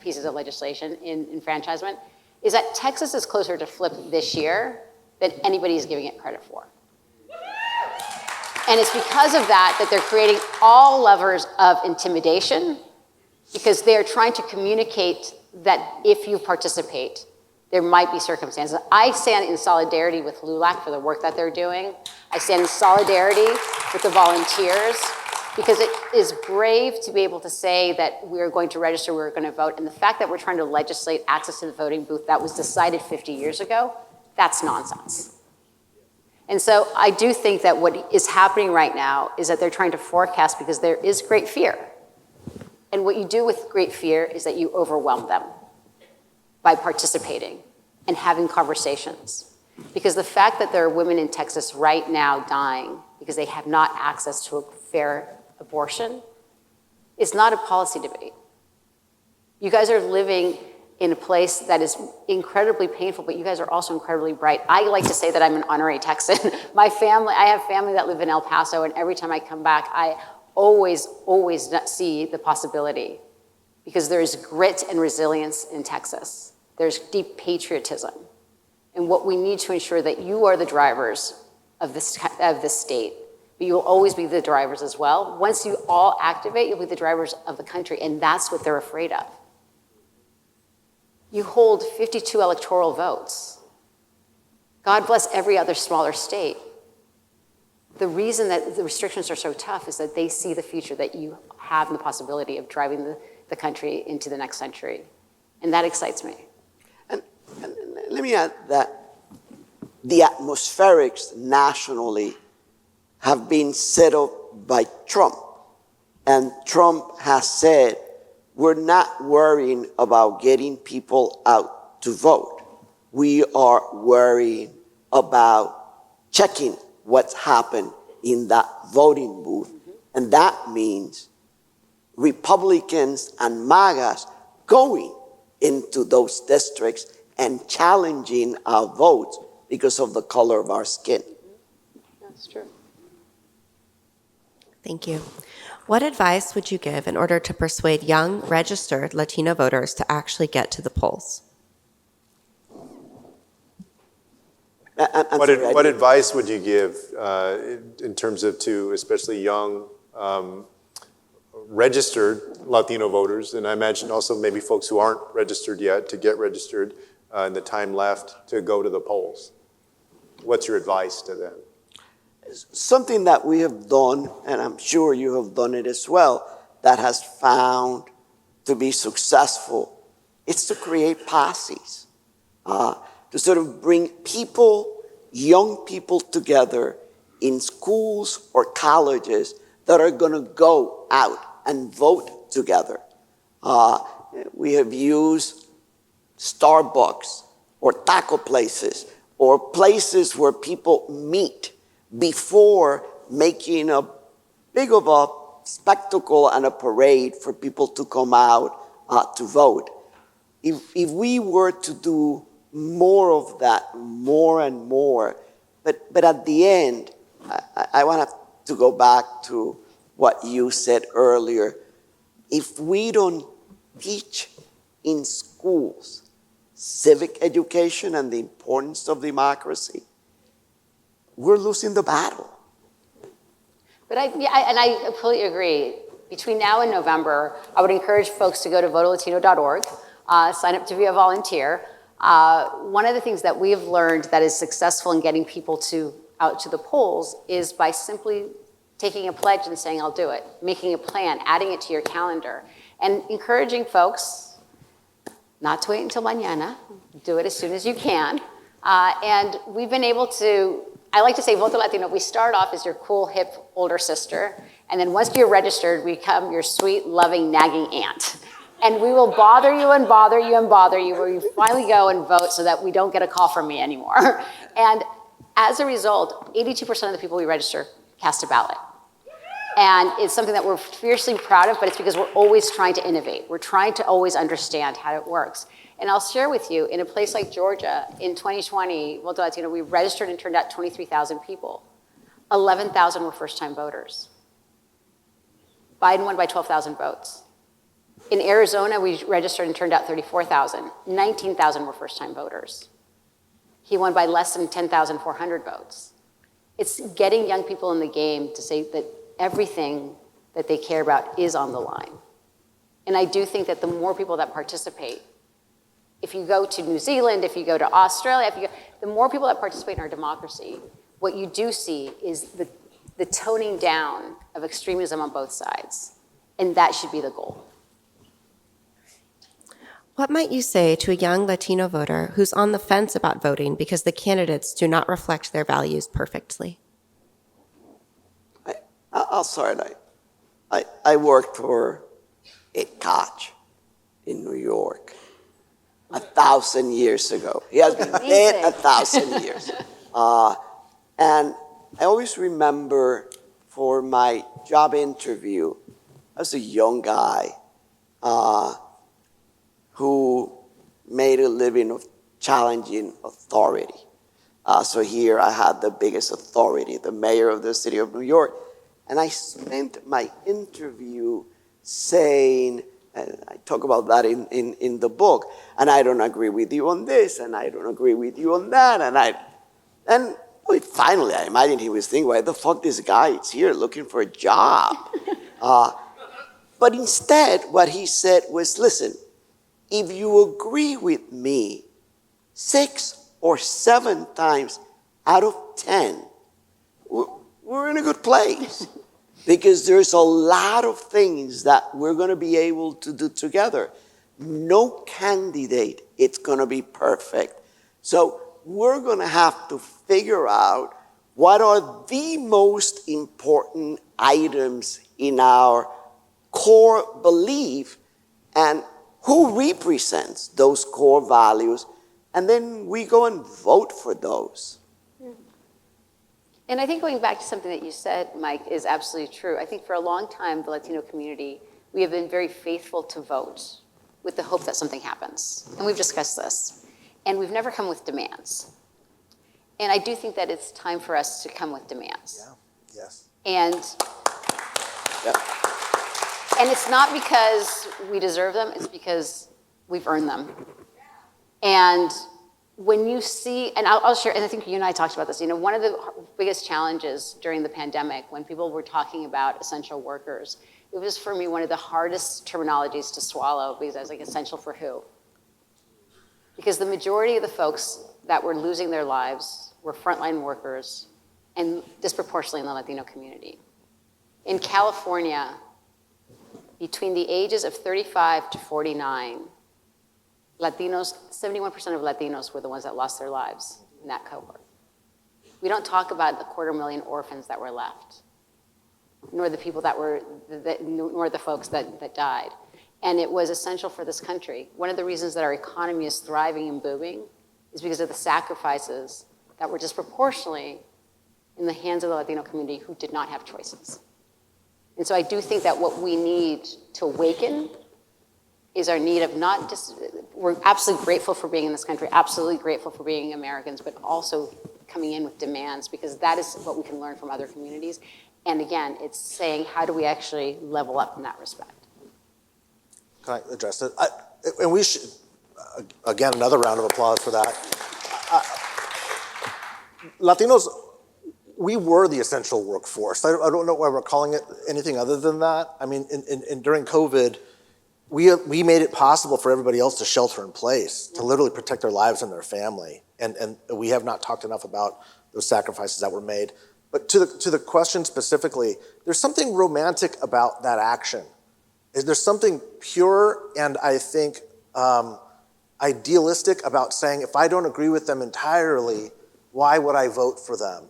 [SPEAKER 2] pieces of legislation in enfranchisement, is that Texas is closer to flip this year than anybody's giving it credit for. And it's because of that they're creating all levers of intimidation, because they're trying to communicate that if you participate, there might be circumstances. I stand in solidarity with LULAC for the work that they're doing. I stand in solidarity with the volunteers, because it is brave to be able to say that we're going to register, we're going to vote, and the fact that we're trying to legislate access to the voting booth that was decided 50 years ago, that's nonsense. And so I do think that what is happening right now is that they're trying to forecast, because there is great fear. And what you do with great fear is that you overwhelm them by participating and having conversations. Because the fact that there are women in Texas right now dying because they have not access to a fair abortion is not a policy debate. You guys are living in a place that is incredibly painful, but you guys are also incredibly bright. I like to say that I'm an honorary Texan. I have family that live in El Paso, and every time I come back, I always see the possibility, because there is grit and resilience in Texas. There's deep patriotism. And what we need to ensure that you are the drivers of this state, but you will always be the drivers as well. Once you all activate, you'll be the drivers of the country, and that's what they're afraid of. You hold 52 electoral votes. God bless every other smaller state. The reason that the restrictions are so tough is that they see the future that you have and the possibility of driving the country into the next century. And that excites me.
[SPEAKER 3] And let me add that the atmospherics nationally have been set up by Trump. And Trump has said, we're not worrying about getting people out to vote. We are worrying about checking what's happened in that voting booth. And that means Republicans and MAGAs going into those districts and challenging our votes because of the color of our skin.
[SPEAKER 2] That's true.
[SPEAKER 5] Thank you. What advice would you give in order to persuade young, registered Latino voters to actually get to the polls?
[SPEAKER 1] What advice would you give in terms of to especially young registered Latino voters, and I imagine also maybe folks who aren't registered yet, to get registered in the time left to go to the polls? What's your advice to them?
[SPEAKER 3] Something that we have done, and I'm sure you have done it as well, that has found to be successful, it's to create posses, to sort of bring people, young people together in schools or colleges that are going to go out and vote together. We have used Starbucks or taco places or places where people meet before making a big of a spectacle and a parade for people to come out to vote. If we were to do more of that, more and more, but at the end, I want to go back to what you said earlier. If we don't teach in schools civic education and the importance of democracy, we're losing the battle.
[SPEAKER 2] But I completely agree. Between now and November, I would encourage folks to go to votolatino.org, sign up to be a volunteer. One of the things that we have learned that is successful in getting people out to the polls is by simply taking a pledge and saying, I'll do it, making a plan, adding it to your calendar, and encouraging folks not to wait until mañana, do it as soon as you can. And we've been able to, I like to say Voto Latino, we start off as your cool, hip, older sister, and then once you're registered, we become your sweet, loving, nagging aunt. And we will bother you and bother you and bother you where you finally go and vote so that we don't get a call from me anymore. And as a result, 82% of the people we register cast a ballot. And it's something that we're fiercely proud of, but it's because we're always trying to innovate. We're trying to always understand how it works. And I'll share with you, in a place like Georgia, in 2020, Voto Latino, we registered and turned out 23,000 people. 11,000 were first-time voters. Biden won by 12,000 votes. In Arizona, we registered and turned out 34,000. 19,000 were first-time voters. He won by less than 10,400 votes. It's getting young people in the game to say that everything that they care about is on the line. And I do think that the more people that participate, if you go to New Zealand, if you go to Australia, the more people that participate in our democracy, what you do see is the toning down of extremism on both sides. And that should be the goal.
[SPEAKER 5] What might you say to a young Latino voter who's on the fence about voting because the candidates do not reflect their values perfectly?
[SPEAKER 3] I'll start. I worked for Ed Koch in New York 1,000 years ago. He has been dead 1,000 years. And I always remember for my job interview, I was a young guy who made a living of challenging authority. So here I had the biggest authority, the mayor of the city of New York. And I spent my interview saying, and I talk about that in the book, and I don't agree with you on this, and I don't agree with you on that, and finally I imagine he was thinking, why the fuck this guy is here looking for a job? But instead, what he said was, listen, if you agree with me 6 or 7 times out of 10, we're in a good place. Because there's a lot of things that we're going to be able to do together. No candidate is going to be perfect. So we're going to have to figure out what are the most important items in our core belief and who represents those core values, and then we go and vote for those.
[SPEAKER 2] And I think going back to something that you said, Mike, is absolutely true. I think for a long time, the Latino community, we have been very faithful to vote with the hope that something happens. And we've discussed this. And we've never come with demands. And I do think that it's time for us to come with demands.
[SPEAKER 4] Yeah. Yes.
[SPEAKER 2] And, and it's not because we deserve them, it's because we've earned them. And when you see, and I'll share, and I think you and I talked about this, one of the biggest challenges during the pandemic when people were talking about essential workers, it was for me one of the hardest terminologies to swallow because I was like, essential for who? Because the majority of the folks that were losing their lives were frontline workers and disproportionately in the Latino community. In California, between the ages of 35 to 49, Latinos, 71% of Latinos were the ones that lost their lives in that cohort. We don't talk about the 250,000 orphans that were left, nor the people nor the folks that died. And it was essential for this country. One of the reasons that our economy is thriving and booming is because of the sacrifices that were disproportionately in the hands of the Latino community who did not have choices. And so I do think that what we need to awaken is our need of not just, we're absolutely grateful for being in this country, absolutely grateful for being Americans, but also coming in with demands because that is what we can learn from other communities. And again, it's saying how do we actually level up in that respect?
[SPEAKER 4] Can I address it? And we should, again, another round of applause for that. Latinos, we were the essential workforce. I don't know why we're calling it anything other than that. I mean, during COVID, we made it possible for everybody else to shelter in place, to literally protect their lives and their family. And we have not talked enough about those sacrifices that were made. But to the question specifically, there's something romantic about that action. There's something pure and I think idealistic about saying, if I don't agree with them entirely, why would I vote for them?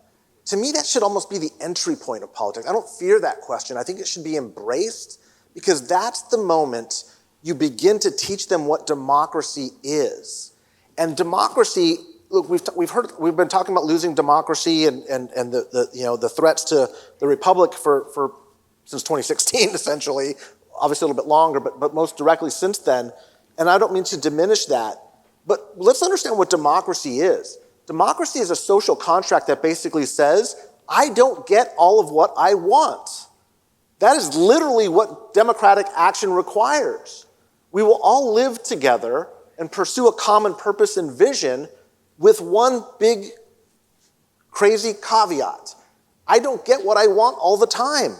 [SPEAKER 4] To me, that should almost be the entry point of politics. I don't fear that question. I think it should be embraced because that's the moment you begin to teach them what democracy is. And democracy, look, we've been talking about losing democracy and the threats to the republic for since 2016 essentially, obviously a little bit longer, but most directly since then. And I don't mean to diminish that, but let's understand what democracy is. Democracy is a social contract that basically says, I don't get all of what I want. That is literally what democratic action requires. We will all live together and pursue a common purpose and vision with one big, crazy caveat. I don't get what I want all the time.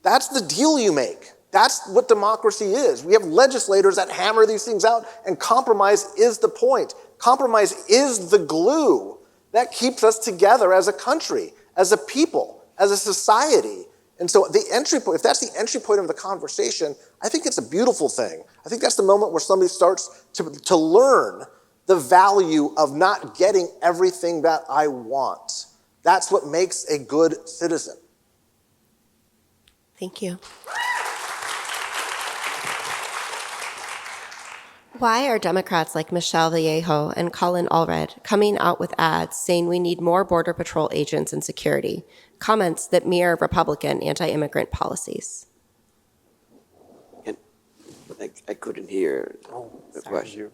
[SPEAKER 4] That's the deal you make. That's what democracy is. We have legislators that hammer these things out, and compromise is the point. Compromise is the glue that keeps us together as a country, as a people, as a society. And so the entry point, if that's the entry point of the conversation, I think it's a beautiful thing. I think that's the moment where somebody starts to learn the value of not getting everything that I want. That's what makes a good citizen.
[SPEAKER 5] Thank you. Why are Democrats like Michelle Vallejo and Colin Allred coming out with ads saying we need more Border Patrol agents and security, comments that mirror Republican anti-immigrant policies?
[SPEAKER 3] I couldn't hear the question.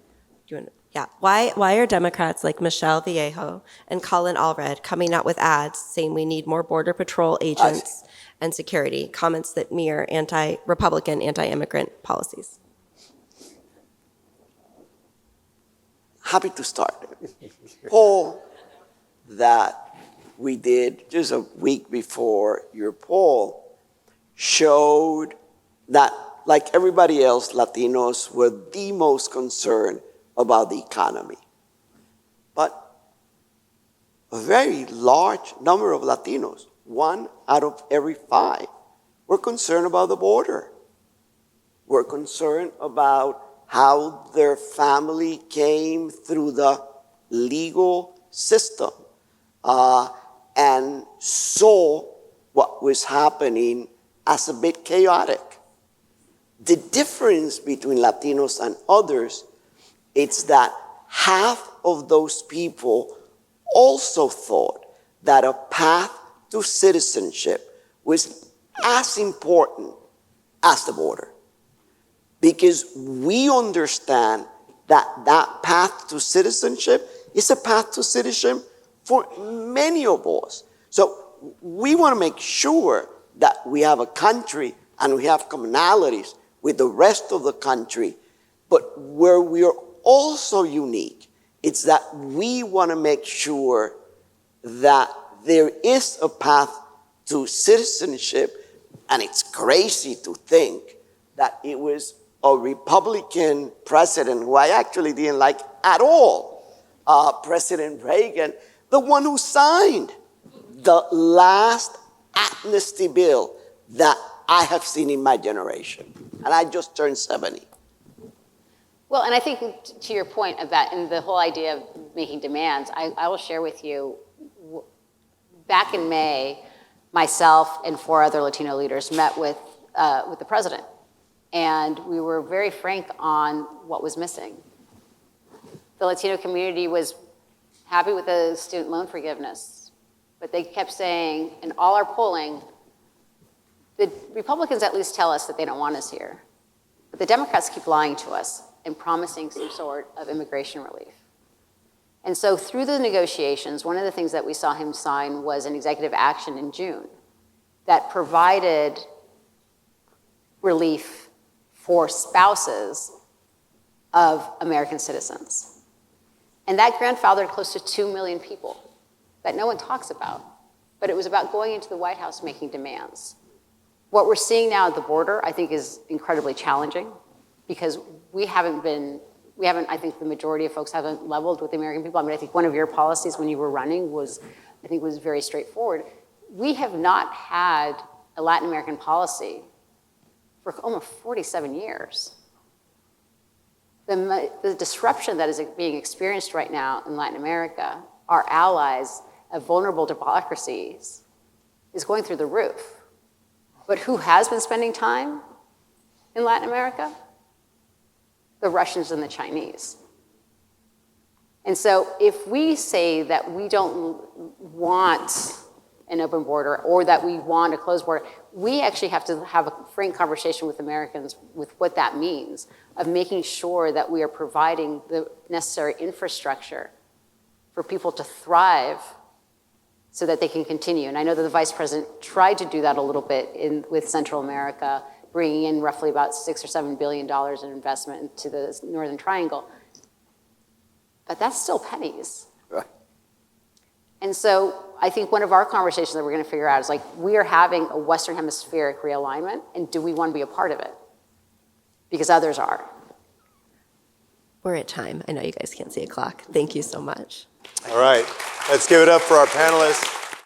[SPEAKER 5] Why are Democrats like Michelle Vallejo and Colin Allred coming out with ads saying we need more Border Patrol agents and security, comments that mirror Republican anti-immigrant policies?
[SPEAKER 3] Happy to start. Poll that we did just a week before your poll showed that, like everybody else, Latinos were the most concerned about the economy. But a very large number of Latinos, 1 out of every 5, were concerned about the border. Were concerned about how their family came through the legal system and saw what was happening as a bit chaotic. The difference between Latinos and others is that half of those people also thought that a path to citizenship was as important as the border. Because we understand that that path to citizenship is a path to citizenship for many of us. So we want to make sure that we have a country and we have commonalities with the rest of the country. But where we are also unique, it's that we want to make sure that there is a path to citizenship. And it's crazy to think that it was a Republican president who I actually didn't like at all, President Reagan, the one who signed the last amnesty bill that I have seen in my generation. And I just turned 70.
[SPEAKER 2] Well, and I think to your point of that and the whole idea of making demands, I will share with you, back in May, myself and 4 other Latino leaders met with the president. And we were very frank on what was missing. The Latino community was happy with the student loan forgiveness, but they kept saying, in all our polling, the Republicans at least tell us that they don't want us here. But the Democrats keep lying to us and promising some sort of immigration relief. And so through the negotiations, one of the things that we saw him sign was an executive action in June that provided relief for spouses of American citizens. And that grandfathered close to 2 million people that no one talks about. but it was about going into the White House making demands. What we're seeing now at the border, I think, is incredibly challenging because I think the majority of folks haven't leveled with the American people. I mean, I think one of your policies when you were running was very straightforward. We have not had a Latin American policy for almost 47 years. The disruption that is being experienced right now in Latin America, our allies of vulnerable democracies, is going through the roof. But who has been spending time in Latin America? The Russians and the Chinese. And so if we say that we don't want an open border or that we want a closed border, we actually have to have a frank conversation with Americans with what that means, of making sure that we are providing the necessary infrastructure for people to thrive so that they can continue. And I know that the Vice President tried to do that a little bit with Central America, bringing in roughly about $6 or $7 billion in investment into the Northern Triangle. But that's still pennies.
[SPEAKER 3] Right.
[SPEAKER 2] And so I think one of our conversations that we're going to figure out is like, we are having a Western Hemispheric realignment, and do we want to be a part of it? Because others are.
[SPEAKER 5] We're at time. I know you guys can't see a clock. Thank you so much.
[SPEAKER 1] All right, let's give it up for our panelists.